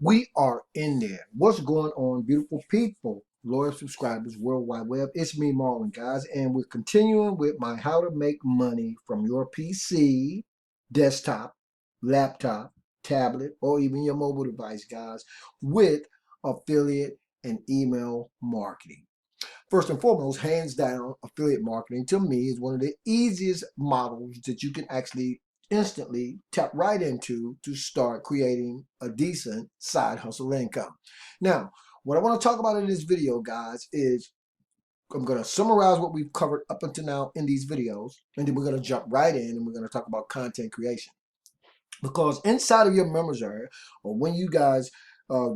We are in there. What's going on, beautiful people, loyal subscribers, World Wide Web? It's me, Marlon, guys, and we're continuing with my how to make money from your PC, desktop, laptop, tablet, or even your mobile device, guys, with affiliate and email marketing. First and foremost, hands down, affiliate marketing to me is one of the easiest models that you can actually instantly tap right into to start creating a decent side hustle income. Now, what I want to talk about in this video, guys, is I'm going to summarize what we've covered up until now in these videos, and then we're going to jump right in and we're going to talk about content creation. Because inside of your members area, or when you guys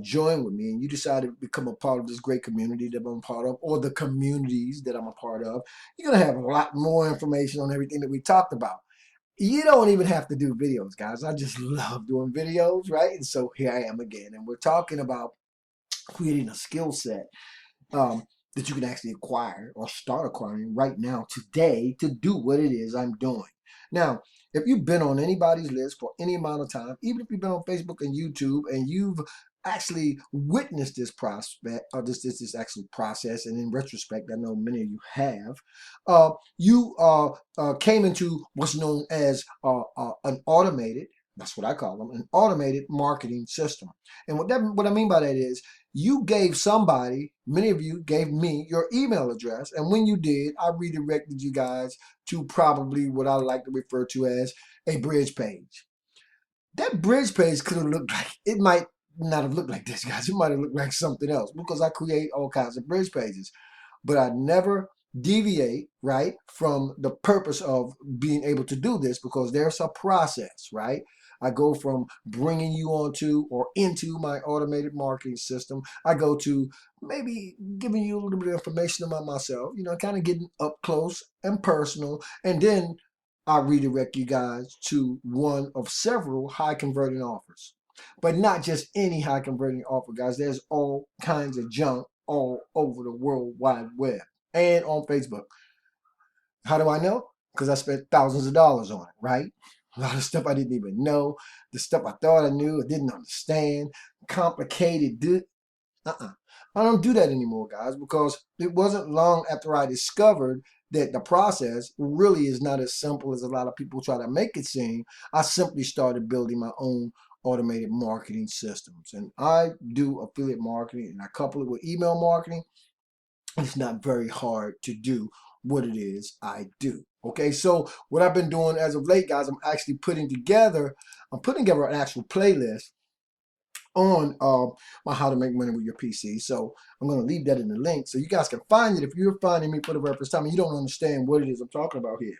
join with me and you decide to become a part of this great community that I'm a part of, or the communities that I'm a part of, you're going to have a lot more information on everything that we talked about. You don't even have to do videos, guys. I just love doing videos, right? And so here I am again. And we're talking about creating a skill set that you can actually acquire or start acquiring right now, today, to do what it is I'm doing. Now, if you've been on anybody's list for any amount of time, even if you've been on Facebook and YouTube and you've actually witnessed this prospect or this actual process, and in retrospect, I know many of you have, you came into what's known as an automated, that's what I call them, an automated marketing system. And what I mean by that is you gave somebody, many of you gave me your email address, and when you did, I redirected you guys to probably what I like to refer to as a bridge page. That bridge page could have looked like, it might not have looked like this, guys. It might have looked like something else because I create all kinds of bridge pages. But I never deviate, right, from the purpose of being able to do this, because there's a process, right? I go from bringing you onto or into my automated marketing system. I go to maybe giving you a little bit of information about myself, kind of getting up close and personal. And then I redirect you guys to one of several high converting offers. But not just any high converting offer, guys. There's all kinds of junk all over the World Wide Web and on Facebook. How do I know? Because I spent thousands of dollars on it, right? A lot of stuff I didn't even know, the stuff I thought I knew, I didn't understand, complicated. Uh-uh. I don't do that anymore, guys, because it wasn't long after I discovered that the process really is not as simple as a lot of people try to make it seem. I simply started building my own automated marketing systems. And I do affiliate marketing and I couple it with email marketing. It's not very hard to do what it is I do. Okay, so what I've been doing as of late, guys, I'm actually putting together an actual playlist on my how to make money with your PC. So I'm going to leave that in the link so you guys can find it if you're finding me for the very first time and you don't understand what it is I'm talking about here.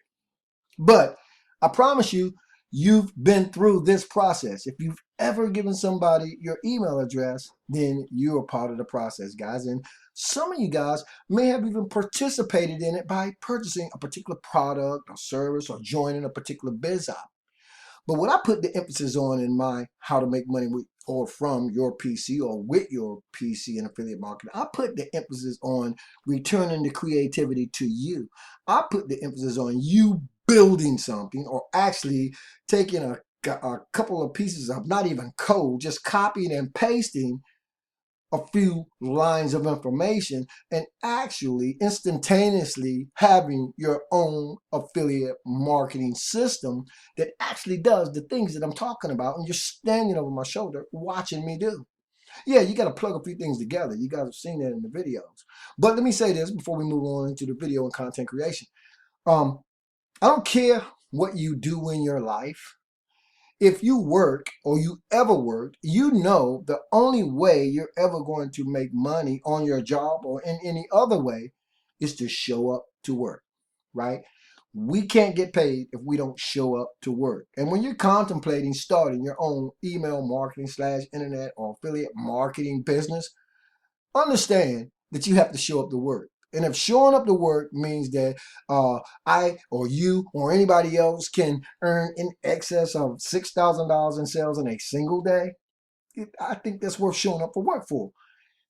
But I promise you, you've been through this process. If you've ever given somebody your email address, then you're part of the process, guys. And some of you guys may have even participated in it by purchasing a particular product or service or joining a particular biz op. But what I put the emphasis on in my how to make money with or from your PC or with your PC and affiliate marketing, I put the emphasis on returning the creativity to you. I put the emphasis on you building something or actually taking a couple of pieces of not even code, just copying and pasting a few lines of information and actually instantaneously having your own affiliate marketing system that actually does the things that I'm talking about, and you're standing over my shoulder watching me do. Yeah, you got to plug a few things together. You guys have seen that in the videos. But let me say this before we move on into the video and content creation. I don't care what you do in your life. If you work or you ever worked, you know the only way you're ever going to make money on your job or in any other way is to show up to work, right? We can't get paid if we don't show up to work. And when you're contemplating starting your own email marketing / internet or affiliate marketing business, understand that you have to show up to work. And if showing up to work means that I or you or anybody else can earn in excess of $6,000 in sales in a single day, I think that's worth showing up for work for.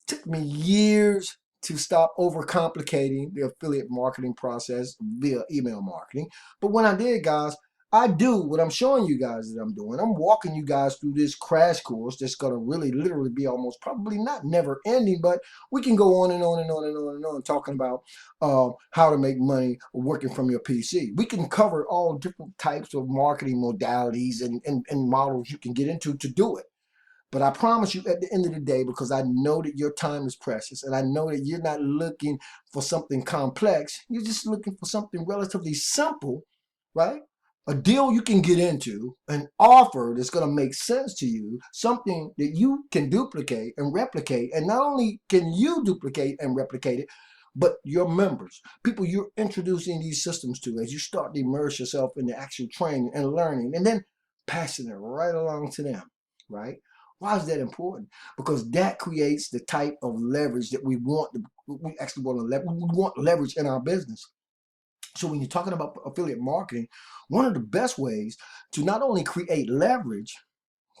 It took me years to stop overcomplicating the affiliate marketing process via email marketing. But when I did, guys, I do what I'm showing you guys that I'm doing. I'm walking you guys through this crash course that's going to really literally be almost probably not never ending, but we can go on and on and on and on and on talking about how to make money working from your PC. We can cover all different types of marketing modalities and models you can get into to do it. But I promise you at the end of the day, because I know that your time is precious and I know that you're not looking for something complex, you're just looking for something relatively simple, right? A deal you can get into, an offer that's going to make sense to you, something that you can duplicate and replicate. And not only can you duplicate and replicate it, but your members, people you're introducing these systems to as you start to immerse yourself in the actual training and learning, and then passing it right along to them, right? Why is that important? Because that creates the type of leverage that we want. We actually want to leverage. We want leverage in our business. So when you're talking about affiliate marketing, one of the best ways to not only create leverage,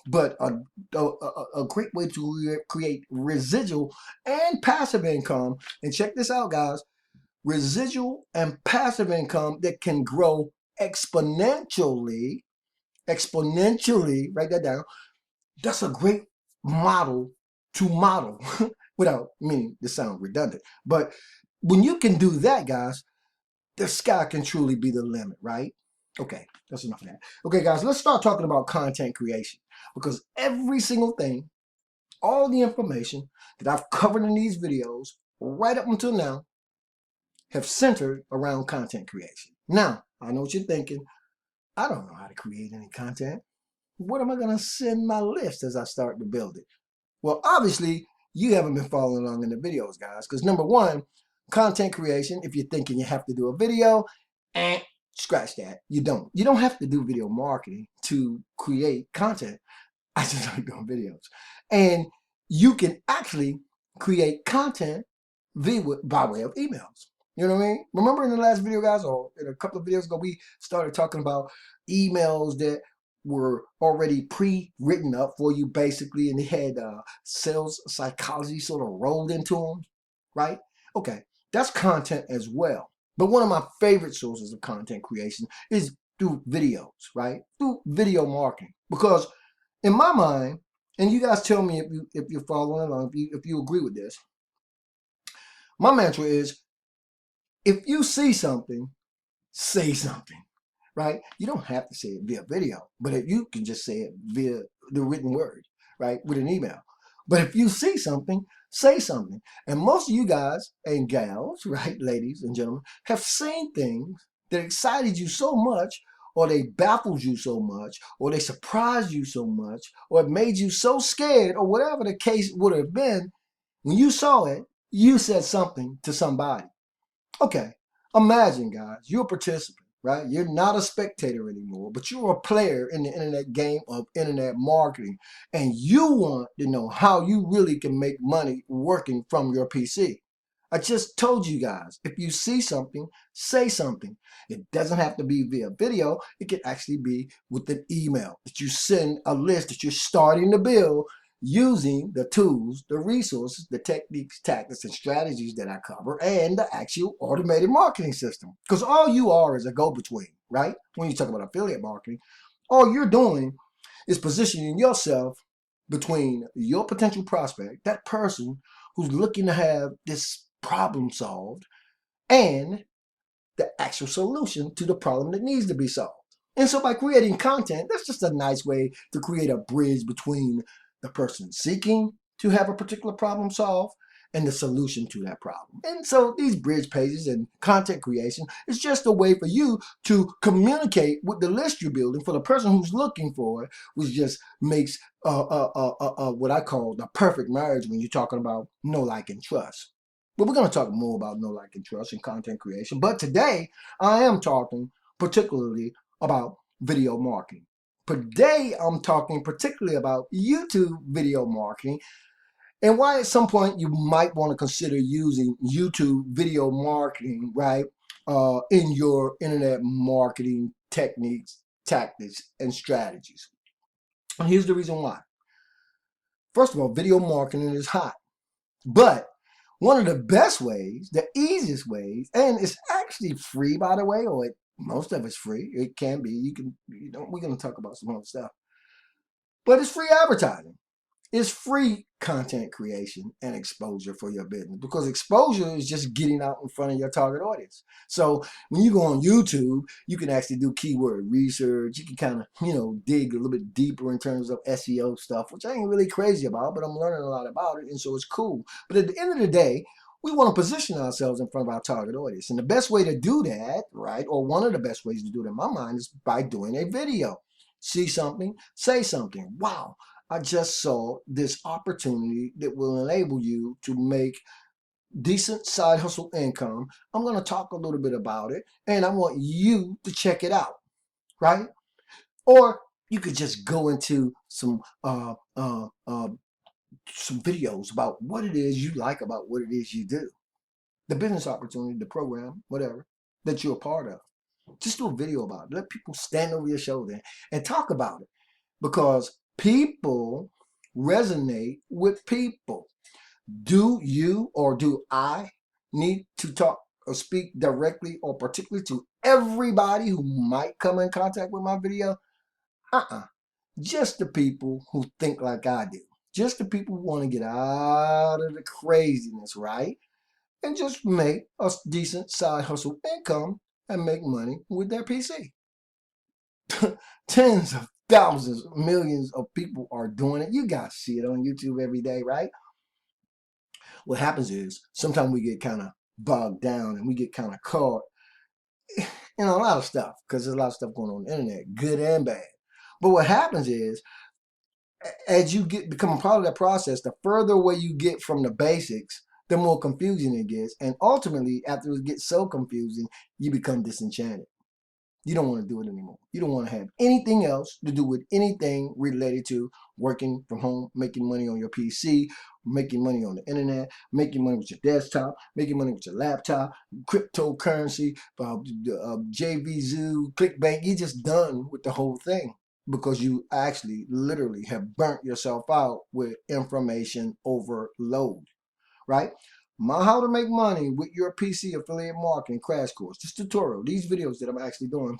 but a great way to create residual and passive income. And check this out, guys. Residual and passive income that can grow exponentially. Exponentially, write that down. That's a great model to model without meaning to sound redundant. But when you can do that, guys, the sky can truly be the limit, right? Okay, that's enough of that. Okay, guys, let's start talking about content creation, because every single thing, all the information that I've covered in these videos right up until now have centered around content creation. Now, I know what you're thinking. I don't know how to create any content. What am I going to send my list as I start to build it? Well, obviously, you haven't been following along in the videos, guys, because number one, content creation, if you're thinking you have to do a video, scratch that. You don't. You don't have to do video marketing to create content. I just like doing videos. And you can actually create content by way of emails. You know what I mean? Remember in the last video, guys, or in a couple of videos ago, we started talking about emails that were already pre-written up for you, basically, and they had sales psychology sort of rolled into them, right? Okay, that's content as well. But one of my favorite sources of content creation is through videos, right? Through video marketing, because in my mind, and you guys tell me if you're following along, if you agree with this, my mantra is, if you see something, say something, right? You don't have to say it via video, but if you can just say it via the written word, right, with an email. But if you see something, say something. And most of you guys and gals, right, ladies and gentlemen, have seen things that excited you so much, or they baffled you so much, or they surprised you so much, or it made you so scared, or whatever the case would have been. When you saw it, you said something to somebody. Okay, imagine, guys, you're a participant, right? You're not a spectator anymore, but you're a player in the internet game of internet marketing, and you want to know how you really can make money working from your PC. I just told you guys, if you see something, say something. It doesn't have to be via video. It can actually be with an email that you send a list that you're starting to build using the tools, the resources, the techniques, tactics, and strategies that I cover, and the actual automated marketing system. Because all you are is a go-between, right? When you talk about affiliate marketing, all you're doing is positioning yourself between your potential prospect, that person who's looking to have this problem solved, and the actual solution to the problem that needs to be solved. And so by creating content, that's just a nice way to create a bridge between the person seeking to have a particular problem solved and the solution to that problem. And so these bridge pages and content creation is just a way for you to communicate with the list you're building for the person who's looking for it, which just makes what I call the perfect marriage when you're talking about know, like, and trust. But we're going to talk more about know, like, and trust and content creation. But today, I am talking particularly about video marketing. Today, I'm talking particularly about YouTube video marketing, and why at some point you might want to consider using YouTube video marketing, right, in your internet marketing techniques, tactics, and strategies. And here's the reason why. First of all, video marketing is hot. But one of the best ways, the easiest ways, and it's actually free, by the way, or it Most of it's free. It can be. We're going to talk about some other stuff. But it's free advertising. It's free content creation and exposure for your business, because exposure is just getting out in front of your target audience. So when you go on YouTube, you can actually do keyword research. You can kind of, dig a little bit deeper in terms of SEO stuff, which I ain't really crazy about, but I'm learning a lot about it, and so it's cool. But at the end of the day, we want to position ourselves in front of our target audience. And the best way to do that, right, or one of the best ways to do it in my mind, is by doing a video. See something, say something. Wow, I just saw this opportunity that will enable you to make decent side hustle income. I'm going to talk a little bit about it, and I want you to check it out, right? Or you could just go into some videos about what it is you like about what it is you do, the business opportunity, the program, whatever that you're a part of. Just do a video about it. Let people stand over your shoulder and talk about it, because people resonate with people. Do you or do I need to talk or speak directly or particularly to everybody who might come in contact with my video? Just the people who think like I do. Just the people who want to get out of the craziness, right? And just make a decent side hustle income and make money with their PC. Tens of thousands, millions of people are doing it. You guys see it on YouTube every day, right? What happens is sometimes we get kind of bogged down and we get kind of caught in a lot of stuff, because there's a lot of stuff going on the internet, good and bad. But what happens is, as you become a part of that process, the further away you get from the basics, the more confusing it gets. And ultimately, after it gets so confusing, you become disenchanted. You don't want to do it anymore. You don't want to have anything else to do with anything related to working from home, making money on your PC, making money on the internet, making money with your desktop, making money with your laptop, cryptocurrency, JV clickbank. You're just done with the whole thing, because you actually literally have burnt yourself out with information overload, right? My How to Make Money with Your PC Affiliate Marketing crash course, this tutorial, these videos that I'm actually doing,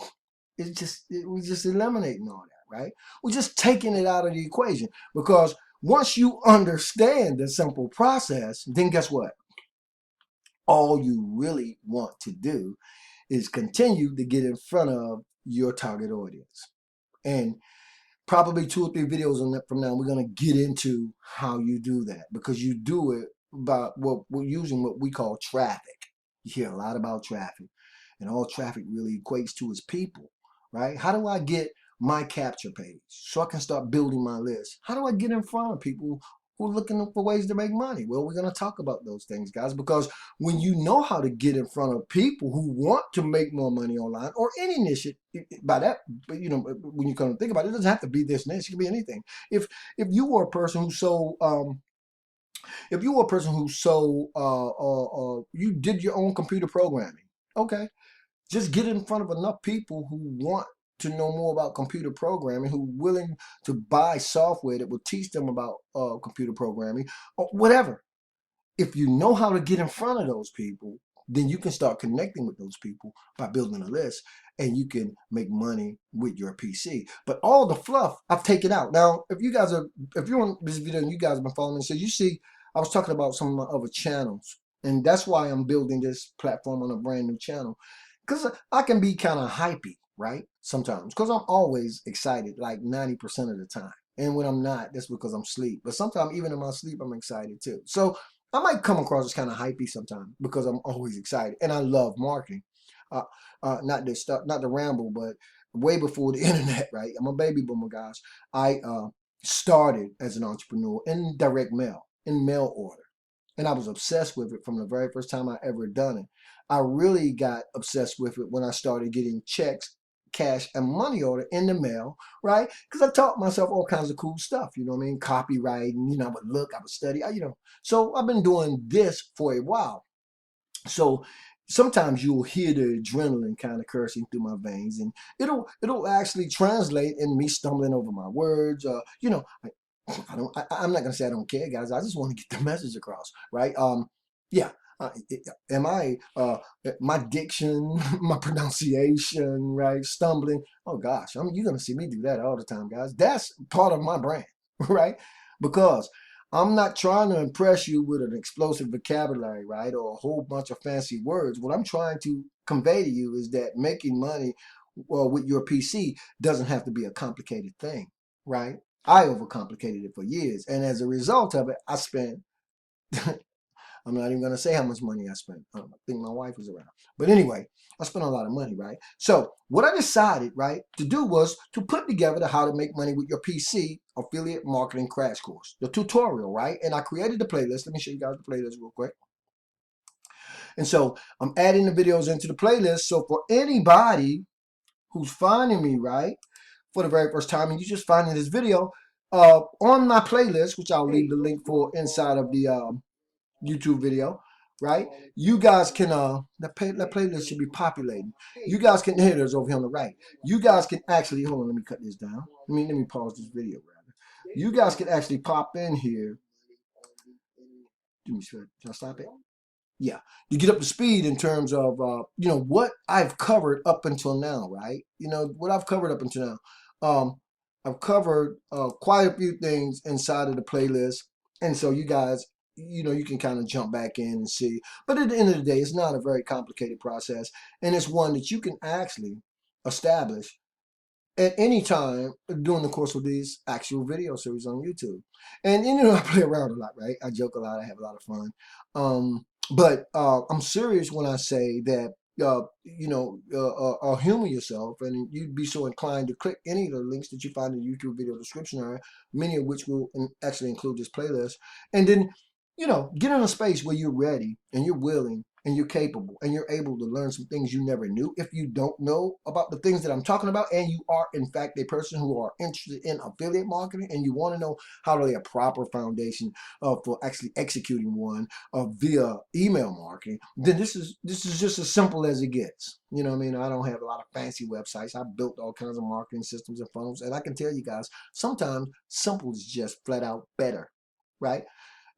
we're just eliminating all that, right? We're just taking it out of the equation, because once you understand the simple process, then guess what? All you really want to do is continue to get in front of your target audience. And probably 2 or 3 videos on that from now, we're going to get into how you do that, because you do it by what we're using, what we call traffic. You hear a lot about traffic, and all traffic really equates to is people, right? How do I get my capture page so I can start building my list? How do I get in front of people who are looking for ways to make money? Well, we're going to talk about those things, guys, because when you know how to get in front of people who want to make more money online, or any niche, by that, when you come to think about it, it doesn't have to be this niche. It can be anything. If you were a person who sold you did your own computer programming, okay, just get in front of enough people who want to know more about computer programming, who are willing to buy software that will teach them about computer programming or whatever. If you know how to get in front of those people, then you can start connecting with those people by building a list, and you can make money with your PC. But all the fluff I've taken out. Now, if you're on this video and you guys have been following me, so you see, I was talking about some of my other channels, and that's why I'm building this platform on a brand new channel, because I can be kind of hypey, right? Sometimes, because I'm always excited, like 90% of the time. And when I'm not, that's because I'm asleep. But sometimes, even in my sleep, I'm excited too. So I might come across as kind of hypey sometimes, because I'm always excited, and I love marketing. Not to ramble, but way before the internet, right? I'm a baby boomer, guys. I started as an entrepreneur in direct mail, in mail order, and I was obsessed with it from the very first time I ever done it. I really got obsessed with it when I started getting checks, cash, and money order in the mail, right? Because I taught myself all kinds of cool stuff, you know what I mean? Copywriting, I would study, So I've been doing this for a while. So sometimes you'll hear the adrenaline kind of coursing through my veins, and it'll actually translate in me stumbling over my words. I'm not gonna say I don't care, guys. I just want to get the message across, right? Yeah, Am I my diction, my pronunciation, right? Stumbling. Oh gosh, you're gonna see me do that all the time, guys. That's part of my brand, right? Because I'm not trying to impress you with an explosive vocabulary, right, or a whole bunch of fancy words. What I'm trying to convey to you is that making money with your PC doesn't have to be a complicated thing, right? I overcomplicated it for years, and as a result of it, I spent I'm not even going to say how much money I spent. I think my wife was around. But anyway, I spent a lot of money, right? So what I decided, right, to do was to put together the How to Make Money with Your PC affiliate marketing crash course, the tutorial, right? And I created the playlist. Let me show you guys the playlist real quick. And so I'm adding the videos into the playlist. So for anybody who's finding me, right, for the very first time, and you just finding this video on my playlist, which I'll leave the link for inside of the YouTube video, right? You guys can that playlist should be populating. You guys can hear there's over here on the right. You guys can actually hold on. Let me cut this down. Let me pause this video rather. You guys can actually pop in here. Should I stop it? Yeah, to get up to speed in terms of what I've covered up until now, right? What I've covered up until now. I've covered quite a few things inside of the playlist, and so you guys, you can kind of jump back in and see. But at the end of the day, it's not a very complicated process, and it's one that you can actually establish at any time during the course of these actual video series on YouTube. And I play around a lot, right? I joke a lot. I have a lot of fun. But I'm serious when I say that, humor yourself, and you'd be so inclined to click any of the links that you find in the YouTube video description area, many of which will actually include this playlist. And then, get in a space where you're ready and you're willing and you're capable and you're able to learn some things you never knew. If you don't know about the things that I'm talking about, and you are in fact a person who are interested in affiliate marketing, and you want to know how to lay a proper foundation for actually executing one via email marketing, then this is just as simple as it gets. You know what I mean? I don't have a lot of fancy websites. I built all kinds of marketing systems and funnels, and I can tell you guys, sometimes simple is just flat out better, right?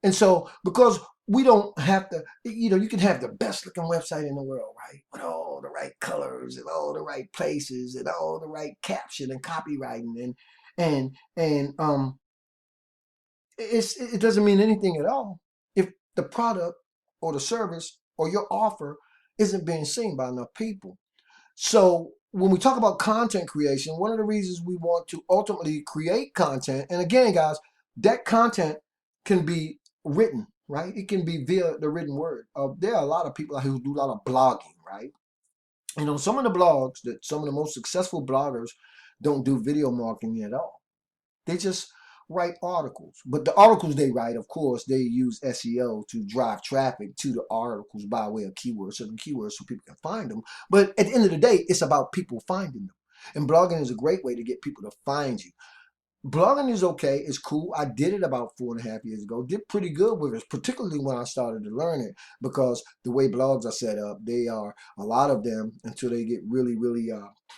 And so, because we don't have to, you can have the best looking website in the world, right? With all the right colors and all the right places and all the right caption and copywriting and it doesn't mean anything at all if the product or the service or your offer isn't being seen by enough people. So when we talk about content creation, one of the reasons we want to ultimately create content, and again, guys, that content can be written, right? It can be via the written word. There are a lot of people who do a lot of blogging, right? Some of the blogs that some of the most successful bloggers don't do video marketing at all. They just write articles. But the articles they write, of course, they use SEO to drive traffic to the articles by way of keywords, certain keywords, so people can find them. But at the end of the day, it's about people finding them. And blogging is a great way to get people to find you. Blogging is okay. It's cool. I did it about 4.5 years ago. Did pretty good with it, particularly when I started to learn it, because the way blogs are set up, they are, a lot of them, until they get really, really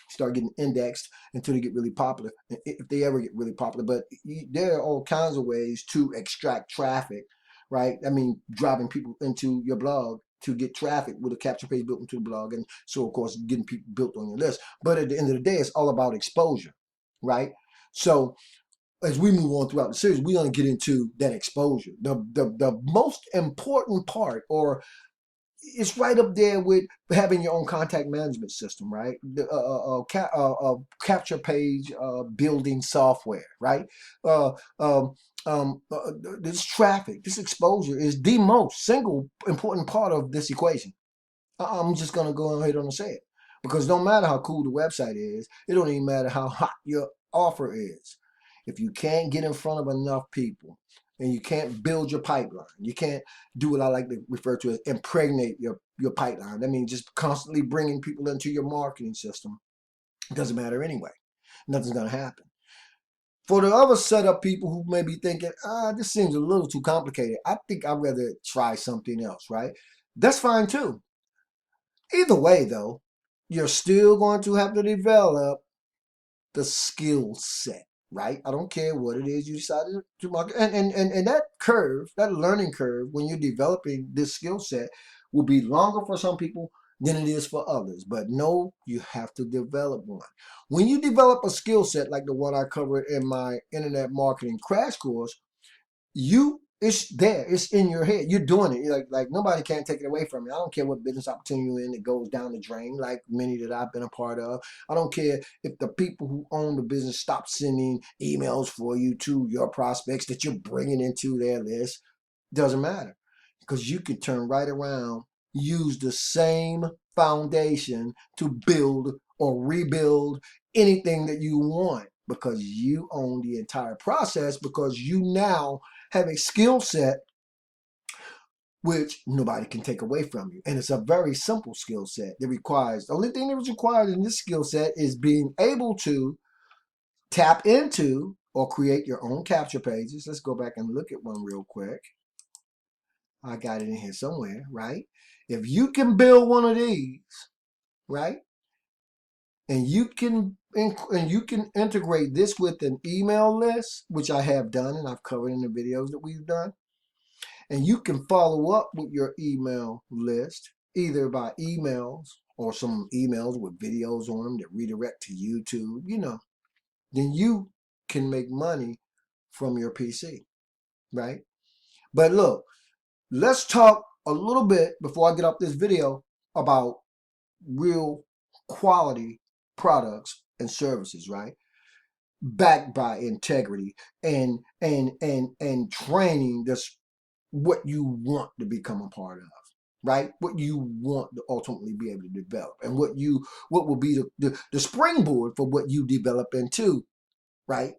start getting indexed, until they get really popular, if they ever get really popular. But there are all kinds of ways to extract traffic, right? I mean, driving people into your blog to get traffic with a capture page built into the blog. And so, of course, getting people built on your list. But at the end of the day, it's all about exposure, right? So as we move on throughout the series, we're going to get into that exposure. The most important part, or it's right up there with having your own contact management system, right? The capture page building software, right? Uh, um, this traffic, this exposure is the most single important part of this equation. I'm just going to go ahead and say it, because no matter how cool the website is, it don't even matter how hot your offer is. If you can't get in front of enough people, and you can't build your pipeline, you can't do what I like to refer to as impregnate your pipeline. I mean, just constantly bringing people into your marketing system. It doesn't matter anyway. Nothing's going to happen. For the other set of people who may be thinking, this seems a little too complicated, I think I'd rather try something else, right? That's fine too. Either way, though, you're still going to have to develop the skill set, right? I don't care what it is you decided to market. And that curve, that learning curve, when you're developing this skill set, will be longer for some people than it is for others. But no, you have to develop one. When you develop a skill set like the one I covered in my internet marketing crash course, it's there. It's in your head. You're doing it. Like nobody can take it away from you. I don't care what business opportunity you're in that goes down the drain, like many that I've been a part of. I don't care if the people who own the business stop sending emails for you to your prospects that you're bringing into their list. Doesn't matter, because you can turn right around, use the same foundation to build or rebuild anything that you want, because you own the entire process, because you now have a skill set which nobody can take away from you. And it's a very simple skill set that requires, the only thing that was required in this skill set is being able to tap into or create your own capture pages. Let's go back and look at one real quick. I got it in here somewhere, right? If you can build one of these, right, and you can integrate this with an email list, which I have done and I've covered in the videos that we've done, and you can follow up with your email list either by emails or some emails with videos on them that redirect to YouTube, then you can make money from your PC, right? But look, let's talk a little bit before I get off this video about real quality products and services, right? Backed by integrity and training that's what you want to become a part of, right? What you want to ultimately be able to develop, and what will be the springboard for what you develop into, right?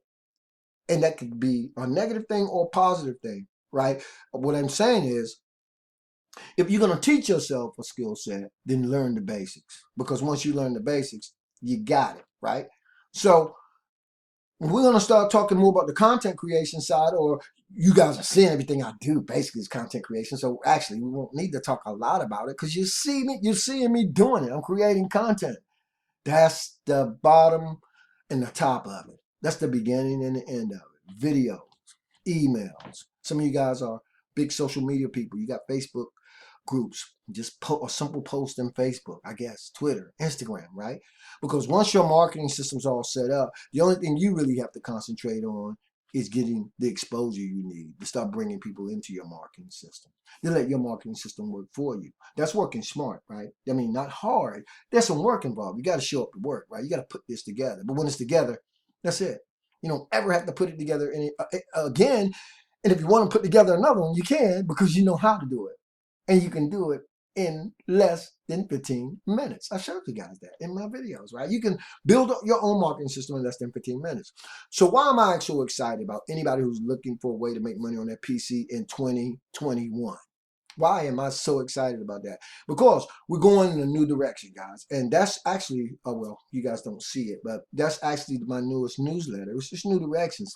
And that could be a negative thing or a positive thing, right? What I'm saying is, if you're going to teach yourself a skill set, then learn the basics, because once you learn the basics, you got it, right? So we're going to start talking more about the content creation side, or you guys are seeing everything I do basically is content creation. So actually, we won't need to talk a lot about it, because you're seeing me doing it. I'm creating content. That's the bottom and the top of it. That's the beginning and the end of it. Videos, emails. Some of you guys are big social media people. You got Facebook groups. Just a simple post in Facebook, I guess, Twitter, Instagram, right? Because once your marketing system's all set up, the only thing you really have to concentrate on is getting the exposure you need to start bringing people into your marketing system. You let your marketing system work for you. That's working smart, right? I mean, not hard. There's some work involved. You got to show up to work, right? You got to put this together. But when it's together, that's it. You don't ever have to put it together again. And if you want to put together another one, you can, because you know how to do it. And you can do it in less than 15 minutes. I showed you guys that in my videos, right? You can build up your own marketing system in less than 15 minutes. So why am I so excited about anybody who's looking for a way to make money on their PC in 2021? Why am I so excited about that? Because we're going in a new direction, guys. And that's actually, oh, well, you guys don't see it, but that's actually my newest newsletter. It's just New Directions.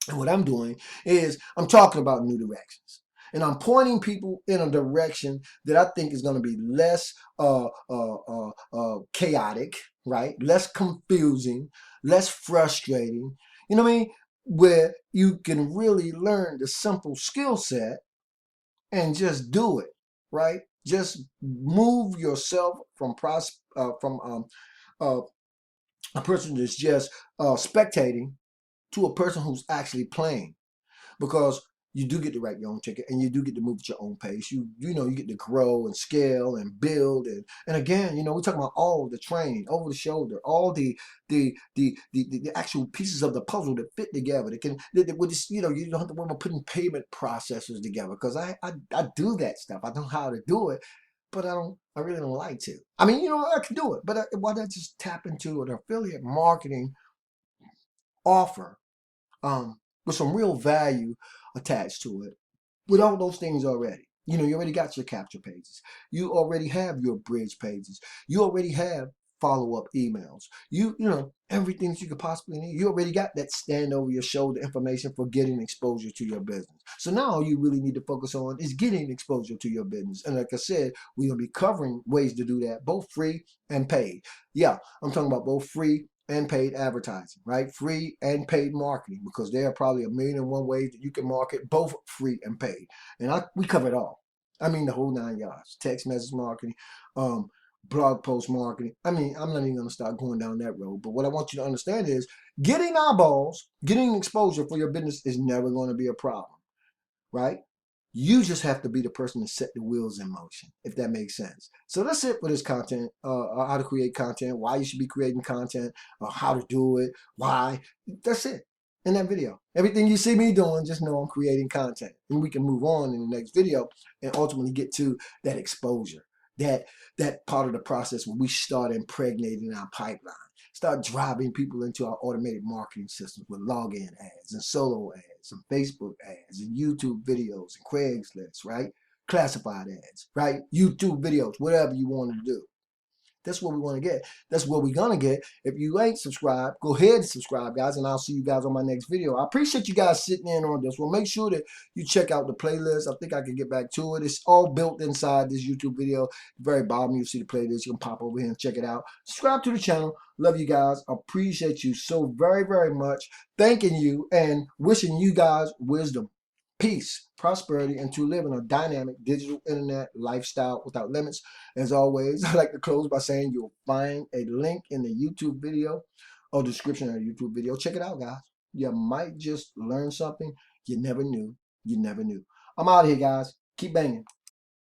And what I'm doing is I'm talking about new directions. And I'm pointing people in a direction that I think is going to be less chaotic, right? Less confusing, less frustrating. You know what I mean? Where you can really learn the simple skill set and just do it, right? Just move yourself from a person that's just spectating to a person who's actually playing, because you do get to write your own ticket and you do get to move at your own pace. You get to grow and scale and build, and again, we're talking about all the training over the shoulder, all the actual pieces of the puzzle that fit together. You don't have to worry about putting payment processors together, because I do that stuff. I know how to do it, but I really don't like to. I mean, I can do it, but why not just tap into an affiliate marketing offer with some real value attached to it, with all those things already. You already got your capture pages. You already have your bridge pages. You already have follow-up emails. Everything that you could possibly need. You already got that stand over your shoulder information for getting exposure to your business. So now all you really need to focus on is getting exposure to your business. And like I said, we're going to be covering ways to do that, both free and paid. Yeah, I'm talking about both free and paid advertising, right? Free and paid marketing, because there are probably 1,000,001 ways that you can market, both free and paid. And we cover it all. I mean, the whole 9 yards. Text message marketing, um, blog post marketing. I mean, I'm not even going to start going down that road. But what I want you to understand is getting eyeballs, getting exposure for your business is never going to be a problem, right? You just have to be the person to set the wheels in motion, if that makes sense. So that's it for this content, how to create content, why you should be creating content, how to do it, why. That's it in that video. Everything you see me doing, just know I'm creating content. And we can move on in the next video and ultimately get to that exposure, that part of the process where we start impregnating our pipeline. Start driving people into our automated marketing systems with login ads and solo ads and Facebook ads and YouTube videos and Craigslist, right? Classified ads, right? YouTube videos, whatever you want to do. That's what we want to get. That's what we're going to get. If you ain't subscribed, go ahead and subscribe, guys, and I'll see you guys on my next video. I appreciate you guys sitting in on this. Well, make sure that you check out the playlist. I think I can get back to it. It's all built inside this YouTube video. Very bottom, you'll see the playlist. You can pop over here and check it out. Subscribe to the channel. Love you guys. Appreciate you so very, very much. Thanking you and wishing you guys wisdom, peace, prosperity, and to live in a dynamic digital internet lifestyle without limits. As always, I like to close by saying you'll find a link in the YouTube video or description of the YouTube video. Check it out, guys. You might just learn something you never knew. You never knew. I'm out of here, guys. Keep banging.